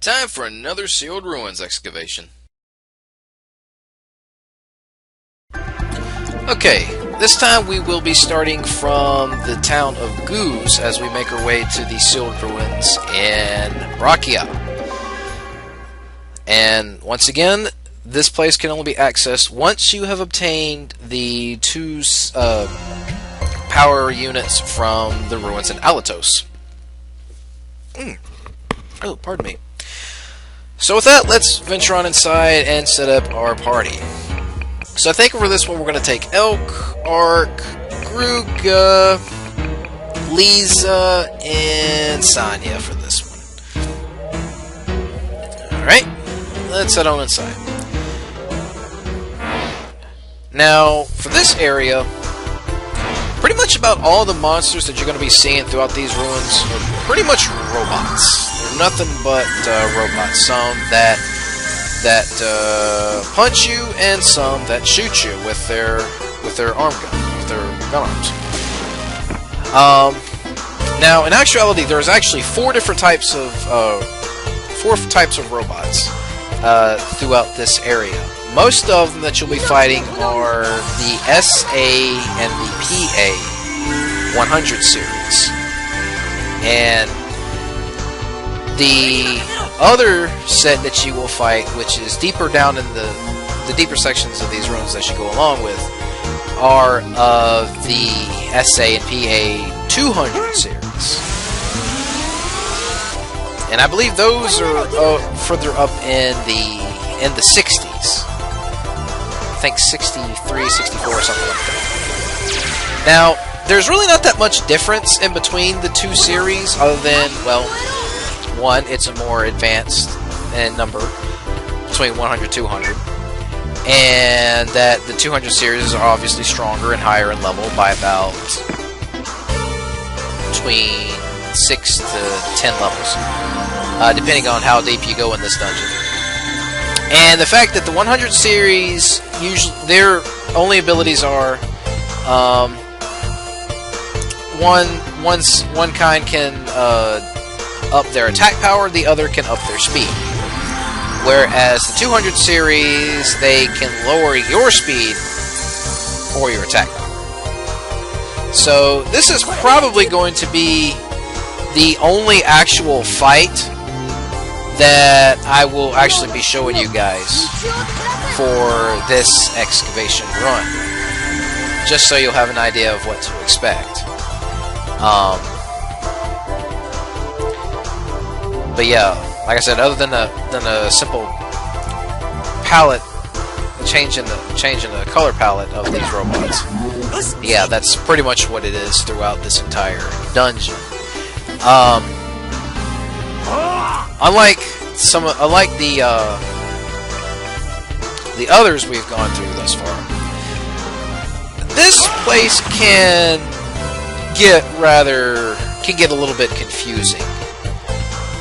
Time for another sealed ruins excavation. Okay, this time we will be starting from the town of Goose as we make our way to the sealed ruins in Brakia. And once again, this place can only be accessed once you have obtained the two power units from the ruins in Alatos. Oh, pardon me. So with that, let's venture on inside and set up our party. So I think for this one we're going to take Elk, Ark, Gruga, Lisa, and Sanya for this one. Alright, let's head on inside. Now, for this area, pretty much about all the monsters that you're going to be seeing throughout these ruins are pretty much robots. They're nothing but robots. Some that punch you, and some that shoot you with their arm gun, with their gun arms. Now, in actuality, there's actually four types of robots throughout this area. Most of them that you'll be fighting are the SA and the PA 100 series. And the other set that you will fight, which is deeper down in the deeper sections of these ruins that you go along with, are of the SA and PA 200 series. And I believe those are further up in the 60s. I think 63, 64, or something like that. Now, there's really not that much difference in between the two series, other than, well, one, it's a more advanced in number, between 100 and 200, and that the 200 series are obviously stronger and higher in level by about between 6 to 10 levels, depending on how deep you go in this dungeon. And the fact that the 100 series, usually their only abilities are one kind can up their attack power, the other can up their speed. Whereas the 200 series, they can lower your speed or your attack power. So this is probably going to be the only actual fight that I will actually be showing you guys for this excavation run, just so you'll have an idea of what to expect. But yeah, like I said, other than a simple palette change in the color palette of these robots, yeah, that's pretty much what it is throughout this entire dungeon. Unlike the others we've gone through thus far, this place can get a little bit confusing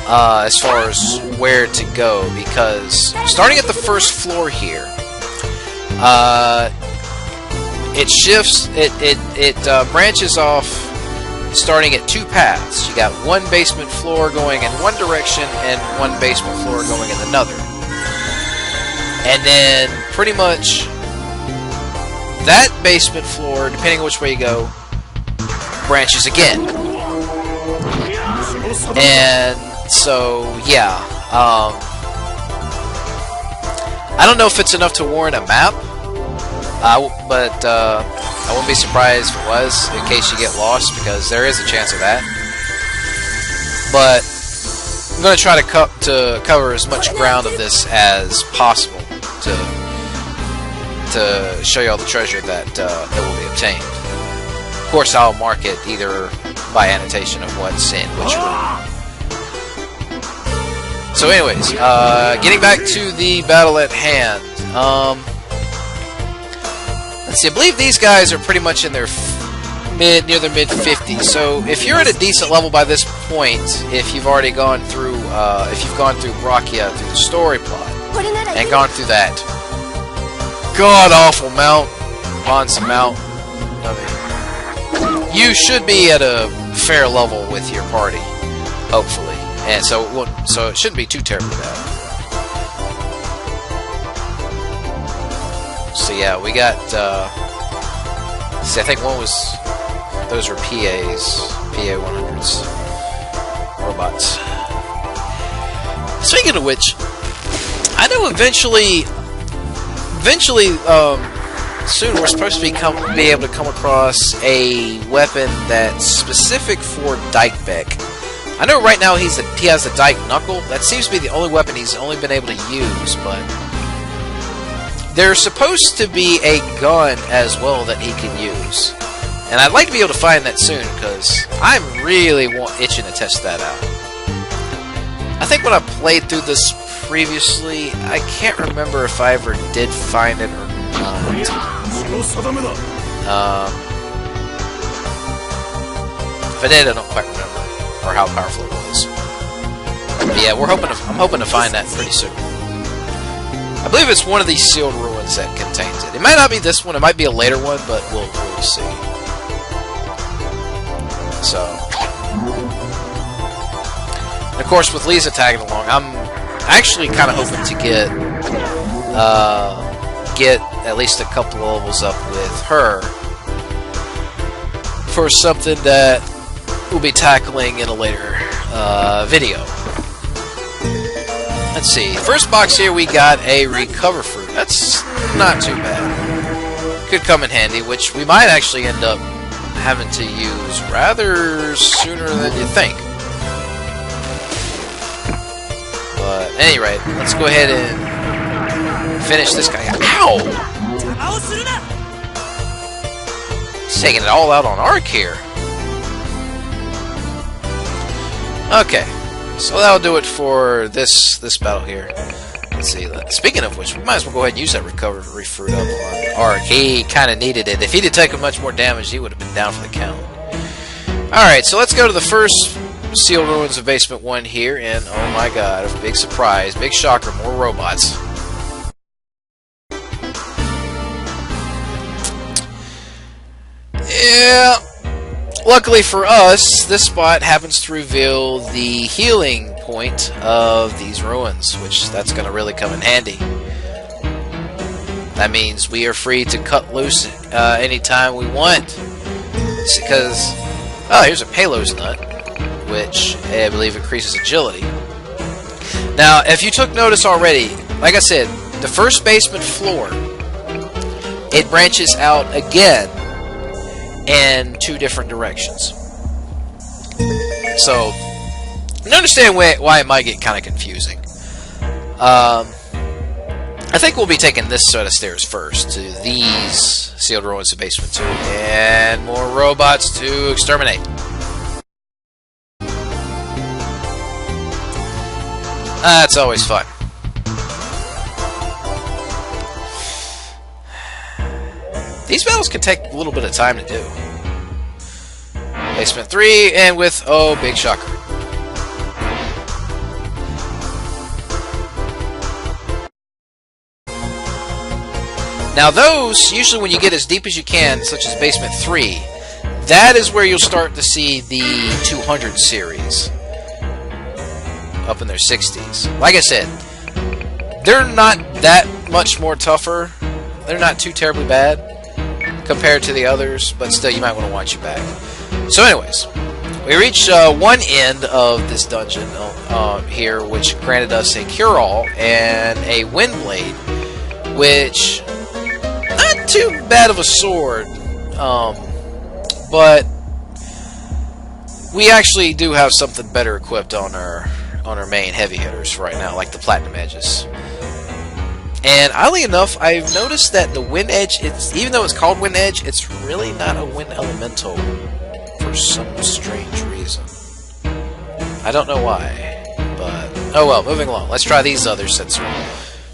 as far as where to go, because starting at the first floor here, it shifts, it branches off, starting at two paths. You got one basement floor going in one direction and one basement floor going in another. And then pretty much that basement floor, depending on which way you go, branches again. And so, yeah. I don't know if it's enough to warrant a map, but I wouldn't be surprised if it was, in case you get lost, because there is a chance of that. But I'm going to try to cover as much ground of this as possible to show you all the treasure that will be obtained. Of course, I'll mark it either by annotation of what's in which room. So anyways, getting back to the battle at hand. Let's see, I believe these guys are pretty much in their near their mid-50s. So if you're at a decent level by this point, if you've already gone through, Brakia through the story plot and gone through that god-awful Monson Mountain, you should be at a fair level with your party, hopefully. And so it shouldn't be too terribly bad. So yeah, we got. See, I think one was. Those were PAs, PA 100s, robots. Speaking of which, I know eventually, soon we're supposed to be able to come across a weapon that's specific for Dykebeck. I know right now he has the Dyke Knuckle. That seems to be the only weapon he's only been able to use, but there's supposed to be a gun as well that he can use. And I'd like to be able to find that soon, because I'm really itching to test that out. I think when I played through this previously, I can't remember if I ever did find it or not. If I did, I don't quite remember, or how powerful it was. But yeah, I'm hoping to find that pretty soon. I believe it's one of these sealed ruins that contains it. It might not be this one, it might be a later one, but we'll see. So, and of course, with Lisa tagging along, I'm actually kind of hoping to get at least a couple levels up with her for something that we'll be tackling in a later video. Let's see. First box here, we got a recover fruit. That's not too bad. Could come in handy, which we might actually end up having to use rather sooner than you think. But at any rate, let's go ahead and finish this guy. Ow! He's taking it all out on Ark here. Okay, so that'll do it for this battle here. Let's see. Speaking of which, we might as well go ahead and use that recovery fruit up on Ark. He kind of needed it. If he'd have taken much more damage, he would have been down for the count. Alright, so let's go to the first sealed ruins of Basement 1 here, and oh my god, a big surprise, big shocker, more robots. Yeah, luckily for us, this spot happens to reveal the healing point of these ruins, which that's going to really come in handy. That means we are free to cut loose anytime we want. Because, oh, here's a Palos nut, which I believe increases agility. Now, if you took notice already, like I said, the first basement floor, it branches out again in two different directions. So, you understand why it might get kind of confusing. I think we'll be taking this set of stairs first to these sealed ruins of Basement 2, and more robots to exterminate. That's always fun. These battles can take a little bit of time to do. Basement 3, and with, oh, big shocker. Now those, usually when you get as deep as you can, such as Basement 3, that is where you'll start to see the 200 series up in their 60s. Like I said, they're not that much more tougher. They're not too terribly bad compared to the others, but still you might want to watch your back. So anyways, we reached one end of this dungeon here, which granted us a cure-all and a wind blade, which not too bad of a sword, but we actually do have something better equipped on our main heavy hitters right now, like the platinum edges. And oddly enough, I've noticed that the wind edge, even though it's called wind edge, it's really not a wind elemental for some strange reason. I don't know why, but oh well. Moving along, let's try these other sets of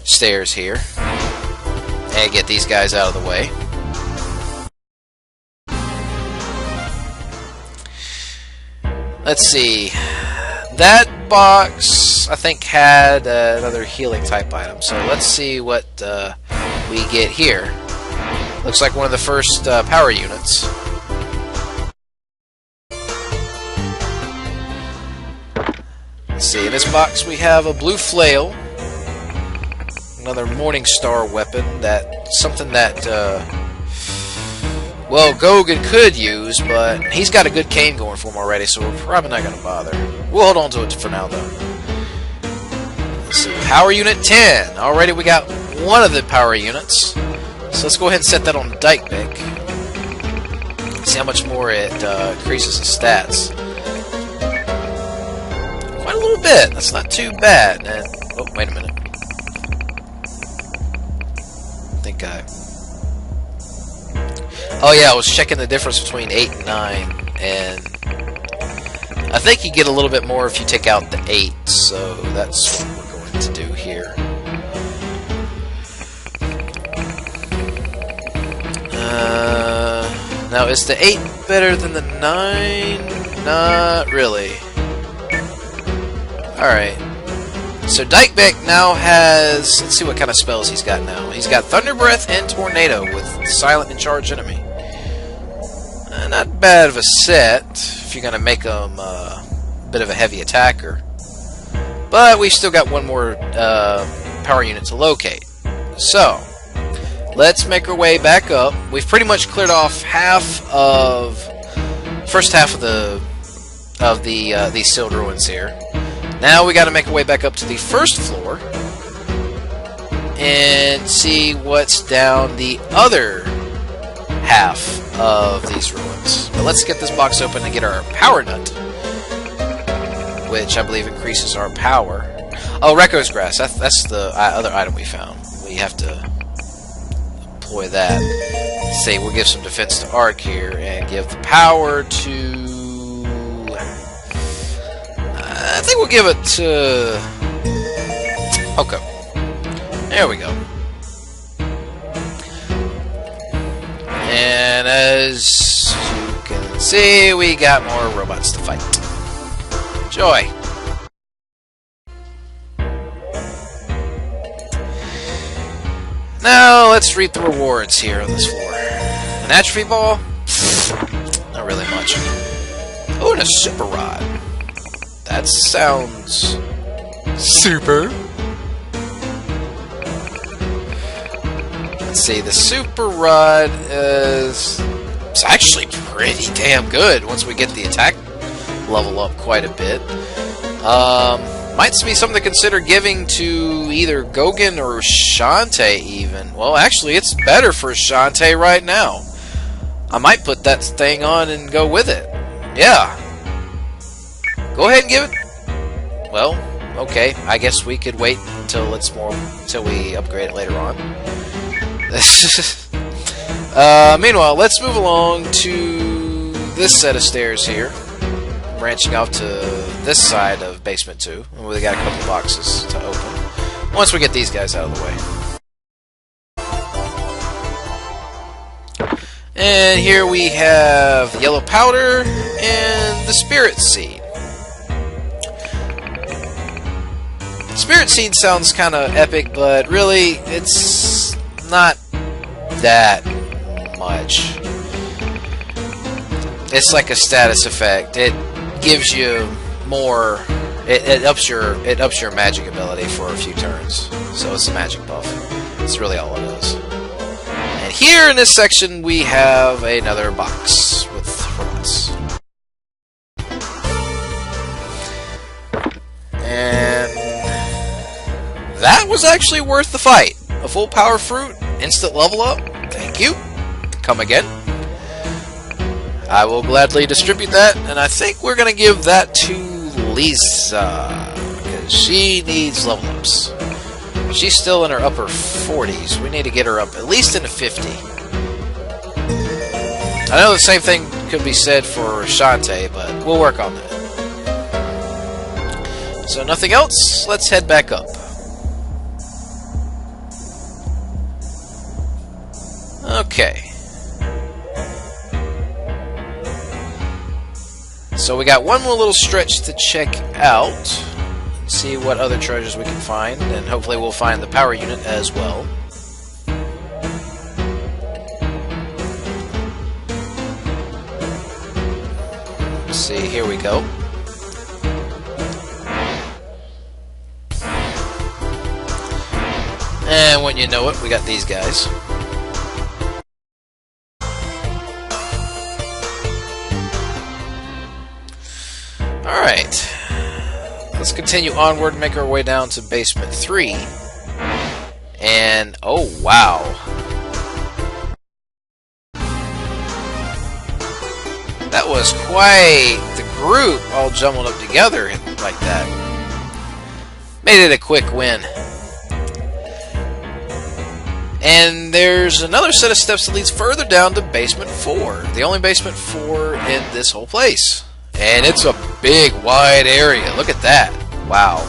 stairs here and get these guys out of the way. Let's see. That box, I think, had another healing type item. So let's see what we get here. Looks like one of the first power units. Let's see, in this box we have a blue flail, another Morning Star weapon, something that, well, Gogan could use, but he's got a good cane going for him already, so we're probably not going to bother. We'll hold on to it for now, though. Let's see, Power Unit 10. Already we got one of the power units, so let's go ahead and set that on Dykebeck. See how much more it increases his stats. Quite a little bit. That's not too bad. And, oh, wait a minute. Oh yeah, I was checking the difference between 8 and 9, and I think you get a little bit more if you take out the 8, so that's what we're going to do here. Now, is the 8 better than the 9? Not really. Alright. So Dykebeck now has... Let's see what kind of spells he's got now. He's got Thunder Breath and Tornado with Silent and Charge Enemy. Not bad of a set if you're going to make him a bit of a heavy attacker. But we've still got one more power unit to locate. So, let's make our way back up. We've pretty much cleared off first half of these sealed ruins here. Now we got to make our way back up to the first floor and see what's down the other half of these ruins. But let's get this box open and get our power nut, which I believe increases our power. Oh, Rekko's Grass. That's the other item we found. We have to employ that. Let's see, we'll give some defense to Arc here and give the power to... I think we'll give it to... Okay. There we go. And as you can see, we got more robots to fight. Enjoy! Now, let's reap the rewards here on this floor. An atrophy ball? Not really much. Oh, and a super rod. That sounds... super. Let's see, the super rod is... It's actually pretty damn good once we get the attack level up quite a bit. Might be something to consider giving to either Gogan or Shantae even. Well, actually, it's better for Shantae right now. I might put that thing on and go with it. Yeah. Go ahead and give it... Well, okay. I guess we could wait until we upgrade it later on. Meanwhile, let's move along to this set of stairs here, branching off to this side of Basement 2. We got a couple boxes to open once we get these guys out of the way. And here we have the yellow powder and the spirit seed. Spirit seed sounds kind of epic, but really, it's not that much. It's like a status effect. It gives you more. It ups your magic ability for a few turns. So it's a magic buff. That's really all it is. And here in this section we have another box with robots. And that was actually worth the fight. A full power fruit, instant level up. Thank you. Come again. I will gladly distribute that, and I think we're going to give that to Lisa, because she needs level ups. She's still in her upper 40s. We need to get her up at least into 50. I know the same thing could be said for Shantae, but we'll work on that. So nothing else, let's head back up. Okay. So we got one more little stretch to check out. See what other treasures we can find, and hopefully we'll find the power unit as well. Let's see, here we go. And when you know it, we got these guys. Alright. Let's continue onward and make our way down to basement 3. And, oh wow. That was quite the group all jumbled up together like that. Made it a quick win. And there's another set of steps that leads further down to basement 4. The only basement 4 in this whole place. And it's a big, wide area. Look at that. Wow.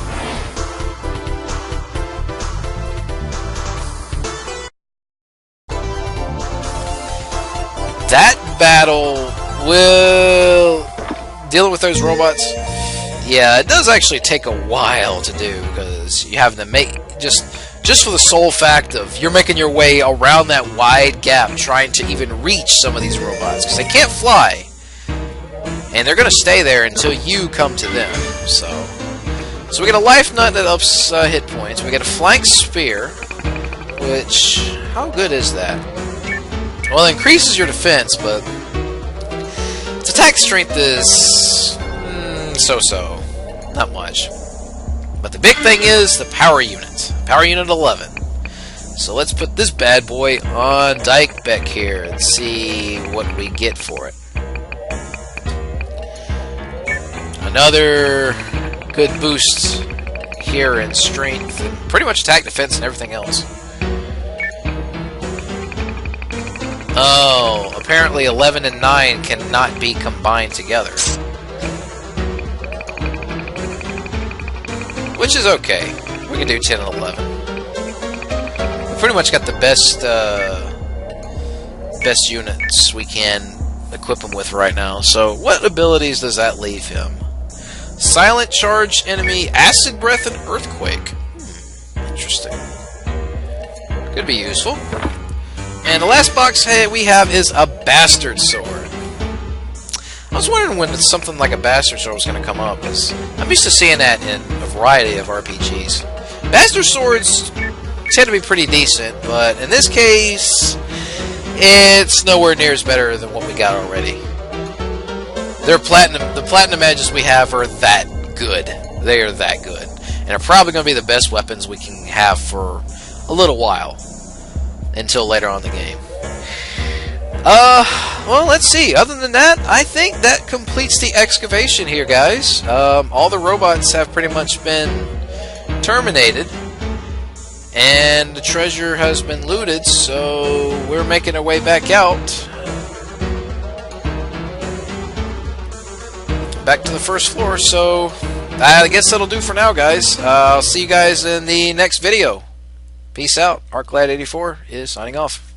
That battle will... Dealing with those robots, yeah, it does actually take a while to do, because you have to make... Just for the sole fact of you're making your way around that wide gap trying to even reach some of these robots, because they can't fly. And they're going to stay there until you come to them. So we get a life nut that ups hit points. We get a flank spear, which... How good is that? Well, it increases your defense, but its attack strength is so-so. Not much. But the big thing is the power unit. Power unit 11. So let's put this bad boy on Dykebeck here and see what we get for it. Another good boost here in strength and pretty much attack, defense, and everything else. Oh, apparently 11 and 9 cannot be combined together. Which is okay. We can do 10 and 11. We pretty much got the best units we can equip him with right now. So what abilities does that leave him? Silent charge enemy, acid breath, and earthquake. Interesting. Could be useful. And the last box we have is a bastard sword. I was wondering when something like a bastard sword was going to come up, because I'm used to seeing that in a variety of RPGs. Bastard swords tend to be pretty decent, but in this case, it's nowhere near as better than what we got already. The platinum edges we have are that good. They are that good. And are probably going to be the best weapons we can have for a little while. Until later on in the game. Well, let's see. Other than that, I think that completes the excavation here, guys. All the robots have pretty much been terminated. And the treasure has been looted, so we're making our way back out. Back to the first floor, so I guess that'll do for now, guys. I'll see you guys in the next video. Peace out. ArcLad84 is signing off.